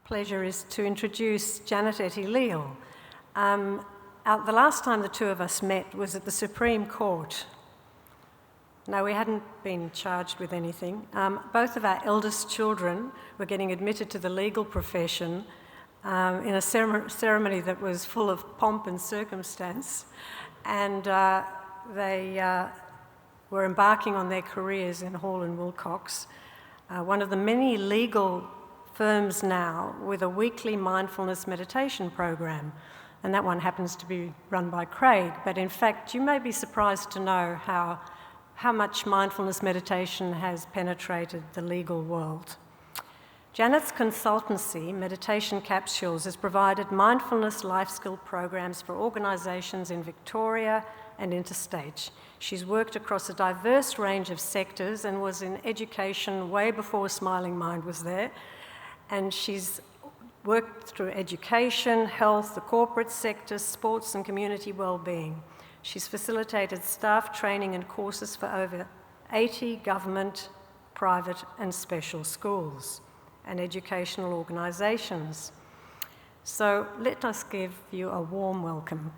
pleasure is to introduce Janet Etty-Leal. The last time the two of us met was at the Supreme Court. No, we hadn't been charged with anything. Both of our eldest children were getting admitted to the legal profession in a ceremony that was full of pomp and circumstance, and they were embarking on their careers in Hall and Wilcox, one of the many legal firms now with a weekly mindfulness meditation program. And that one happens to be run by Craig. But in fact, you may be surprised to know how much mindfulness meditation has penetrated the legal world. Janet's consultancy, Meditation Capsules, has provided mindfulness life skill programs for organisations in Victoria and interstate. She's worked across a diverse range of sectors and was in education way before Smiling Mind was there. And she's worked through education, health, the corporate sector, sports and community wellbeing. She's facilitated staff training and courses for over 80 government, private and special schools and educational organisations. So let us give you a warm welcome.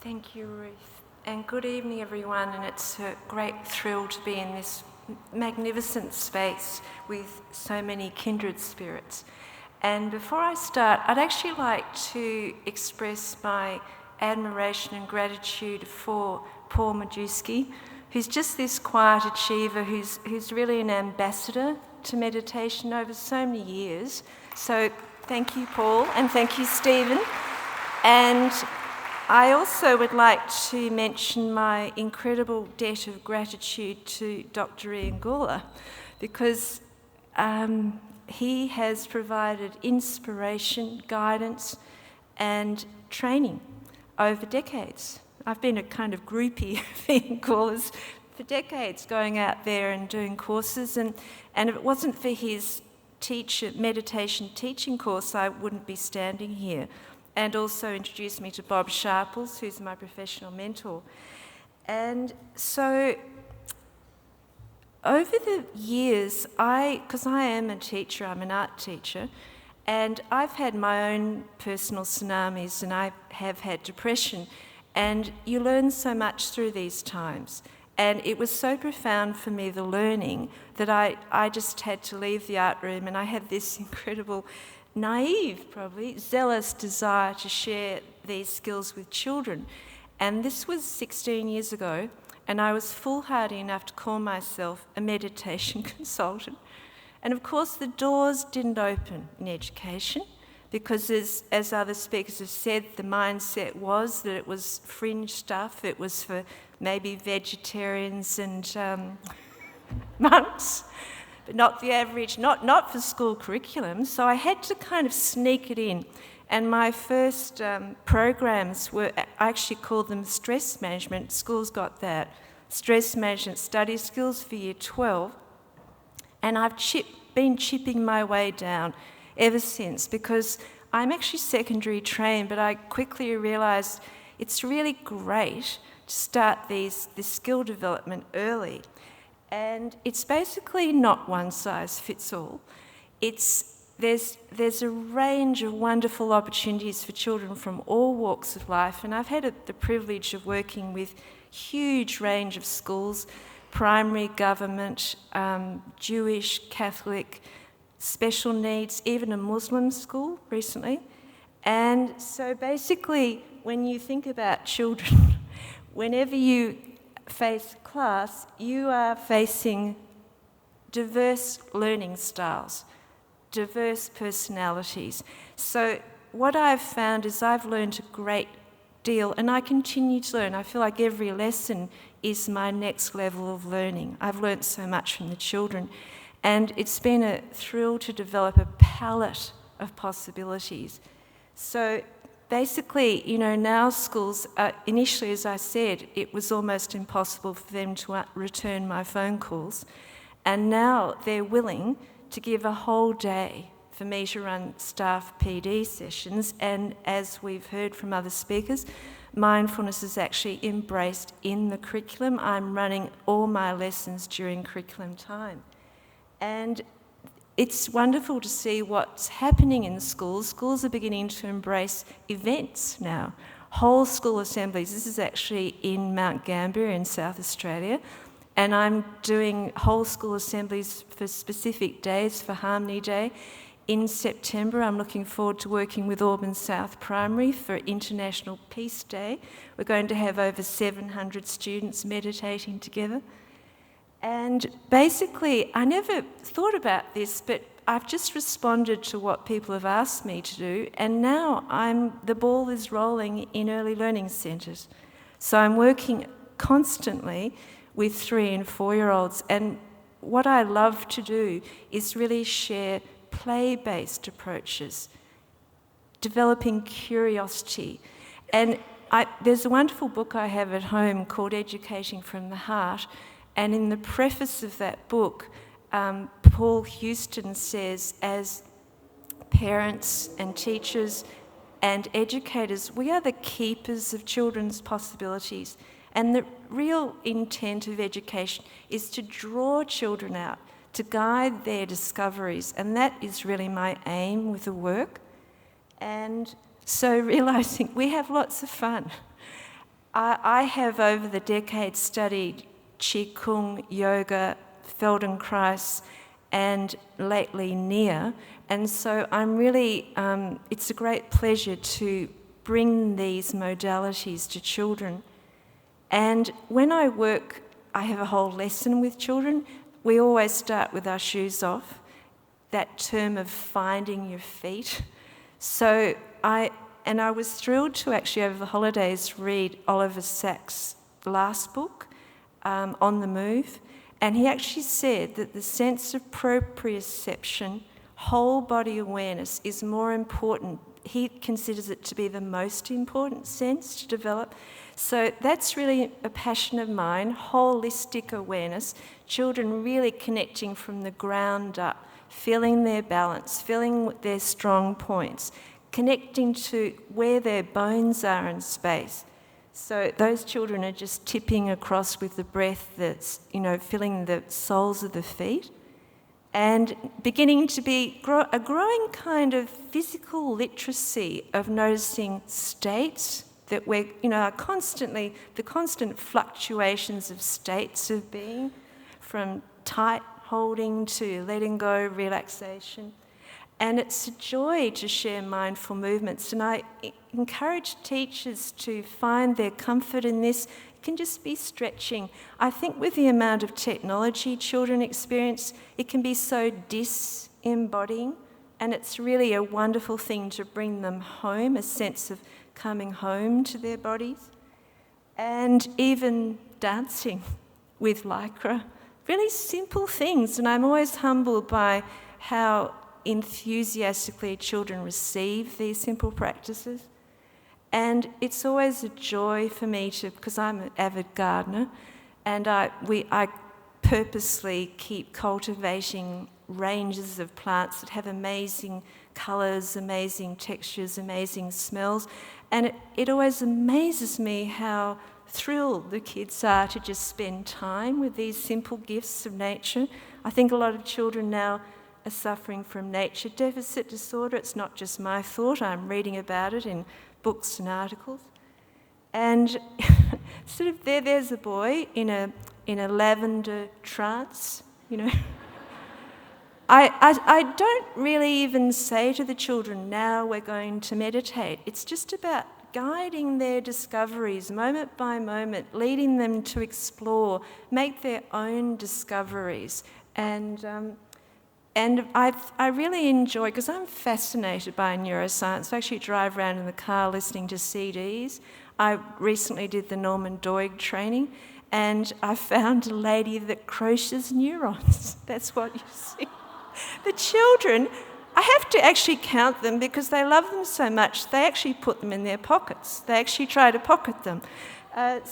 Thank you, Ruth. And good evening, everyone, and it's a great thrill to be in this magnificent space with so many kindred spirits. And before I start, I'd actually like to express my admiration and gratitude for Paul Majewski, who's just this quiet achiever who's really an ambassador to meditation over so many years. So thank you, Paul, and thank you, Stephen. And I also would like to mention my incredible debt of gratitude to Dr. Ian Gawler, because he has provided inspiration, guidance and training over decades. I've been a kind of groupie of Ian Gawler's for decades, going out there and doing courses, and if it wasn't for his meditation teaching course, I wouldn't be standing here. And also introduced me to Bob Sharples, who's my professional mentor. And so over the years, because I am a teacher, I'm an art teacher, and I've had my own personal tsunamis and I have had depression, and you learn so much through these times. And it was so profound for me, the learning, that I just had to leave the art room, and I had this incredible naive, probably, zealous desire to share these skills with children. And this was 16 years ago, and I was foolhardy enough to call myself a meditation consultant. And of course, the doors didn't open in education, because as other speakers have said, the mindset was that it was fringe stuff. It was for maybe vegetarians and monks, but not the average, not for school curriculum. So I had to kind of sneak it in. And my first programs were, I actually called them stress management. Schools got that. Stress management study skills for year 12. And I've been chipping my way down ever since, because I'm actually secondary trained, but I quickly realised it's really great to start this skill development early. And it's basically not one size fits all. There's a range of wonderful opportunities for children from all walks of life, and I've had the privilege of working with huge range of schools, primary, government, Jewish, Catholic, special needs, even a Muslim school recently. And so basically, when you think about children, whenever you face class, you are facing diverse learning styles, diverse personalities. So what I've found is I've learned a great deal, and I continue to learn. I feel like every lesson is my next level of learning. I've learned so much from the children, and it's been a thrill to develop a palette of possibilities. So basically, now schools, initially, as I said, it was almost impossible for them to return my phone calls. And now they're willing to give a whole day for me to run staff PD sessions. And as we've heard from other speakers, mindfulness is actually embraced in the curriculum. I'm running all my lessons during curriculum time. And it's wonderful to see what's happening in schools. Schools are beginning to embrace events now. Whole school assemblies. This is actually in Mount Gambier in South Australia. And I'm doing whole school assemblies for specific days, for Harmony Day. In September, I'm looking forward to working with Auburn South Primary for International Peace Day. We're going to have over 700 students meditating together. And basically, I never thought about this, but I've just responded to what people have asked me to do, and now the ball is rolling in early learning centres. So I'm working constantly with 3 and 4-year-olds, and what I love to do is really share play-based approaches, developing curiosity. And there's a wonderful book I have at home called Educating from the Heart, and in the preface of that book, Paul Houston says, as parents and teachers and educators, we are the keepers of children's possibilities. And the real intent of education is to draw children out, to guide their discoveries. And that is really my aim with the work. And so realising we have lots of fun. I have over the decades studied Qigong, yoga, Feldenkrais, and lately Nia. And so I'm really, it's a great pleasure to bring these modalities to children. And when I work, I have a whole lesson with children. We always start with our shoes off, that term of finding your feet. So I was thrilled to actually over the holidays read Oliver Sacks' last book, On the Move. And he actually said that the sense of proprioception, whole body awareness, is more important. He considers it to be the most important sense to develop. So that's really a passion of mine, holistic awareness, children really connecting from the ground up, feeling their balance, feeling their strong points, connecting to where their bones are in space. So those children are just tipping across with the breath that's, filling the soles of the feet, and beginning to be a growing kind of physical literacy of noticing states that we're, are constantly, the constant fluctuations of states of being, from tight holding to letting go, relaxation. And it's a joy to share mindful movements. And I encourage teachers to find their comfort in this. It can just be stretching. I think with the amount of technology children experience, it can be so disembodying. And it's really a wonderful thing to bring them home, a sense of coming home to their bodies. And even dancing with Lycra. Really simple things. And I'm always humbled by how enthusiastically children receive these simple practices. And it's always a joy for me because I'm an avid gardener, and I purposely keep cultivating ranges of plants that have amazing colours, amazing textures, amazing smells. And it always amazes me how thrilled the kids are to just spend time with these simple gifts of nature. I think a lot of children now are suffering from nature deficit disorder. It's not just my thought. I'm reading about it in books and articles. And sort of there's a boy in a lavender trance, I don't really even say to the children, now we're going to meditate. It's just about guiding their discoveries moment by moment, leading them to explore, make their own discoveries. And I really enjoy, because I'm fascinated by neuroscience. I actually drive around in the car listening to CDs. I recently did the Norman Doig training, and I found a lady that crochets neurons. That's what you see. The children, I have to actually count them because they love them so much, they actually put them in their pockets. They actually try to pocket them.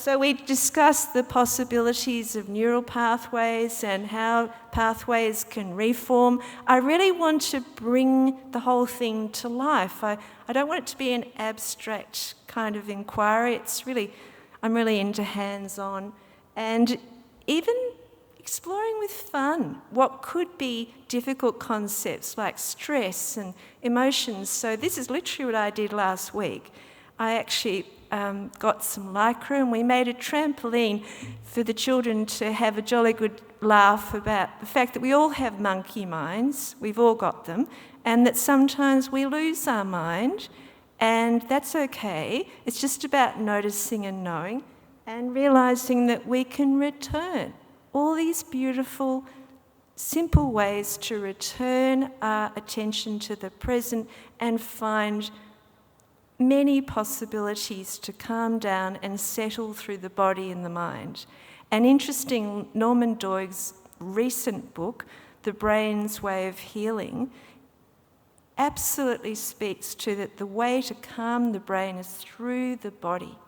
So we discussed the possibilities of neural pathways and how pathways can reform. I really want to bring the whole thing to life. I don't want it to be an abstract kind of inquiry. I'm really into hands-on and even exploring with fun what could be difficult concepts like stress and emotions. So this is literally what I did last week. I actually got some lycra and we made a trampoline for the children to have a jolly good laugh about the fact that we all have monkey minds, we've all got them, and that sometimes we lose our mind, and that's okay. It's just about noticing and knowing and realising that we can return. All these beautiful, simple ways to return our attention to the present and find many possibilities to calm down and settle through the body and the mind. And interesting, Norman Doig's recent book, The Brain's Way of Healing, absolutely speaks to that the way to calm the brain is through the body.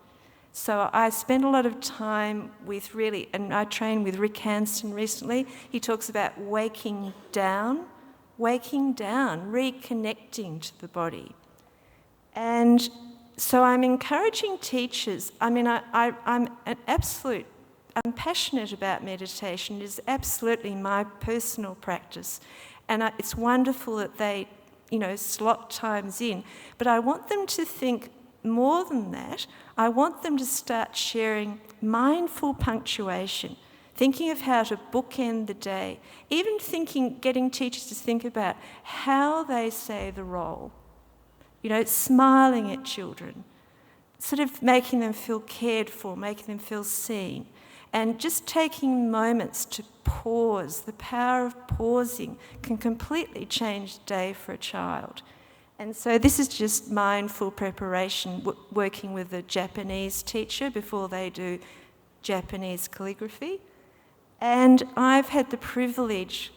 So I spend a lot of time and I trained with Rick Hansen recently. He talks about waking down, reconnecting to the body. And so I'm encouraging teachers. I mean, I'm passionate about meditation. It is absolutely my personal practice. And it's wonderful that they, slot times in. But I want them to think more than that. I want them to start sharing mindful punctuation, thinking of how to bookend the day, even getting teachers to think about how they say the role. Smiling at children, sort of making them feel cared for, making them feel seen, and just taking moments to pause. The power of pausing can completely change the day for a child. And so this is just mindful preparation, working with a Japanese teacher before they do Japanese calligraphy. And I've had the privilege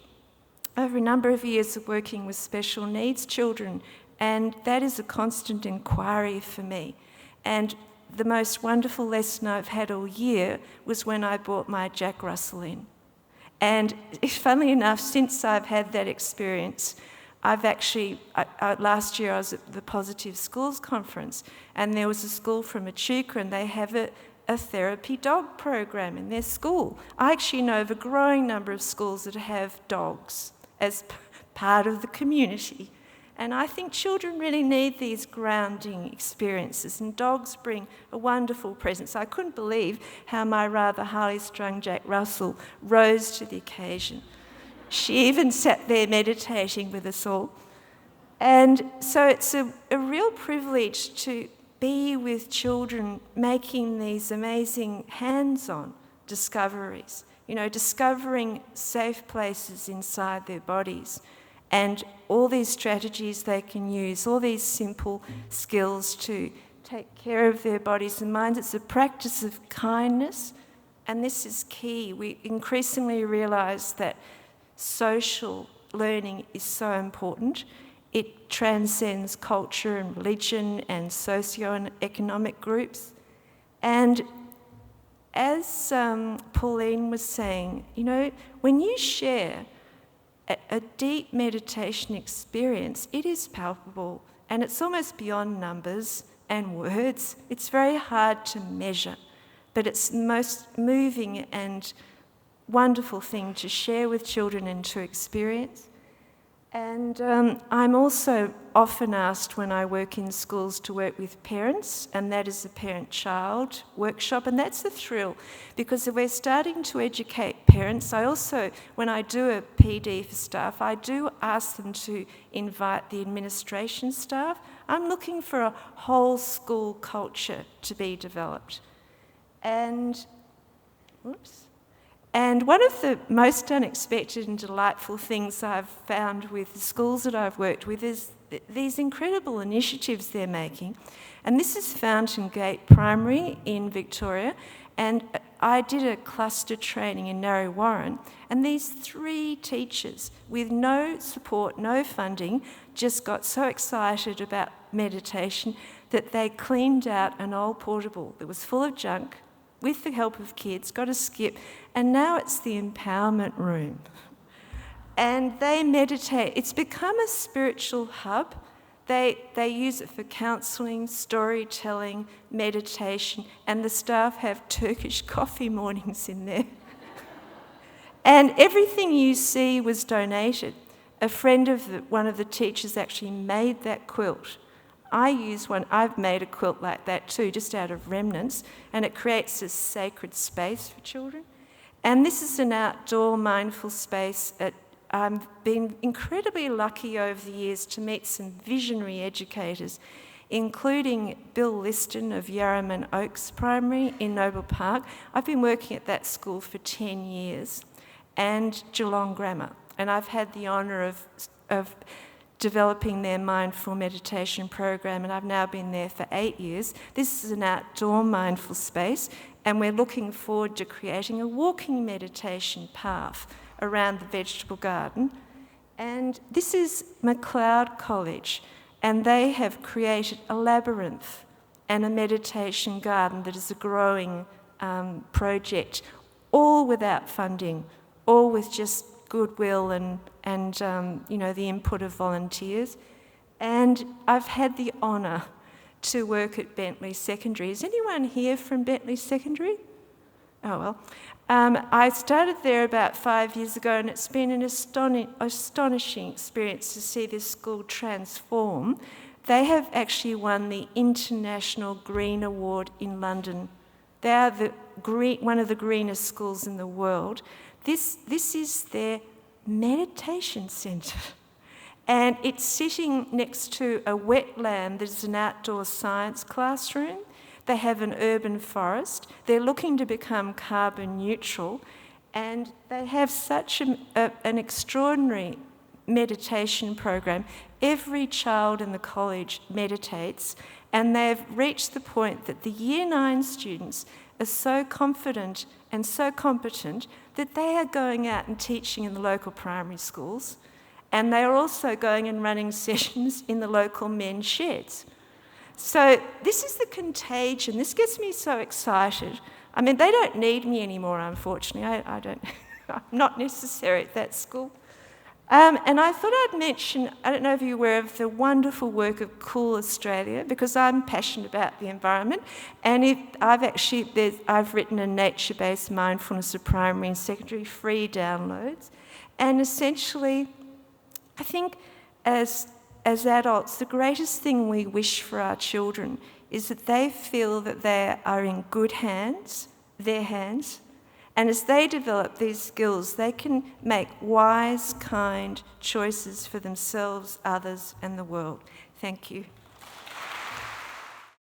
over a number of years of working with special needs children, and that is a constant inquiry for me. And the most wonderful lesson I've had all year was when I brought my Jack Russell in. And funnily enough, since I've had that experience, I've actually, last year I was at the Positive Schools Conference, and there was a school from Echuca, and they have a therapy dog program in their school. I actually know of a growing number of schools that have dogs as part of the community. And I think children really need these grounding experiences, and dogs bring a wonderful presence. I couldn't believe how my rather highly-strung Jack Russell rose to the occasion. She even sat there meditating with us all. And so it's a real privilege to be with children making these amazing hands-on discoveries, discovering safe places inside their bodies, and all these strategies they can use, all these simple skills to take care of their bodies and minds. It's a practice of kindness, and this is key. We increasingly realise that social learning is so important. It transcends culture and religion and socio-economic groups. And as Pauline was saying, when you share a deep meditation experience, it is palpable, and it's almost beyond numbers and words. It's very hard to measure, but it's the most moving and wonderful thing to share with children and to experience. And I'm also often asked when I work in schools to work with parents, and that is a parent-child workshop, and that's a thrill, because if we're starting to educate parents, I also, when I do a PD for staff, I do ask them to invite the administration staff. I'm looking for a whole school culture to be developed. And one of the most unexpected and delightful things I've found with the schools that I've worked with is these incredible initiatives they're making. And this is Fountain Gate Primary in Victoria, and I did a cluster training in Narre Warren, and these 3 teachers with no support, no funding, just got so excited about meditation that they cleaned out an old portable that was full of junk with the help of kids, got a skip, and now it's the empowerment room. And they meditate. It's become a spiritual hub. They use it for counselling, storytelling, meditation, and the staff have Turkish coffee mornings in there. And everything you see was donated. A friend of one of the teachers actually made that quilt. I use one. I've made a quilt like that too, just out of remnants, and it creates a sacred space for children. And this is an outdoor mindful space. I've been incredibly lucky over the years to meet some visionary educators, including Bill Liston of Yarraman Oaks Primary in Noble Park. I've been working at that school for 10 years, and Geelong Grammar. And I've had the honour of developing their mindful meditation program, and I've now been there for 8 years. This is an outdoor mindful space, and we're looking forward to creating a walking meditation path around the vegetable garden. And this is MacLeod College, and they have created a labyrinth and a meditation garden that is a growing project, all without funding, all with just goodwill and the input of volunteers. And I've had the honour to work at Bentley Secondary. Is anyone here from Bentley Secondary? Oh, well. I started there about 5 years ago, and it's been an astonishing experience to see this school transform. They have actually won the International Green Award in London. They are one of the greenest schools in the world. This is their meditation centre. And it's sitting next to a wetland that is an outdoor science classroom. They have an urban forest. They're looking to become carbon neutral. And they have such an extraordinary meditation program. Every child in the college meditates, and they've reached the point that the Year 9 students are so confident and so competent that they are going out and teaching in the local primary schools, and they are also going and running sessions in the local men's sheds. So this is the contagion. This gets me so excited. I mean, they don't need me anymore, unfortunately. I don't. I'm not necessary at that school. And I thought I'd mention, I don't know if you're aware of the wonderful work of Cool Australia, because I'm passionate about the environment. And I've written a nature-based mindfulness of primary and secondary free downloads. And essentially, I think as adults, the greatest thing we wish for our children is that they feel that they are in good hands, their hands, and as they develop these skills, they can make wise, kind choices for themselves, others, and the world. Thank you.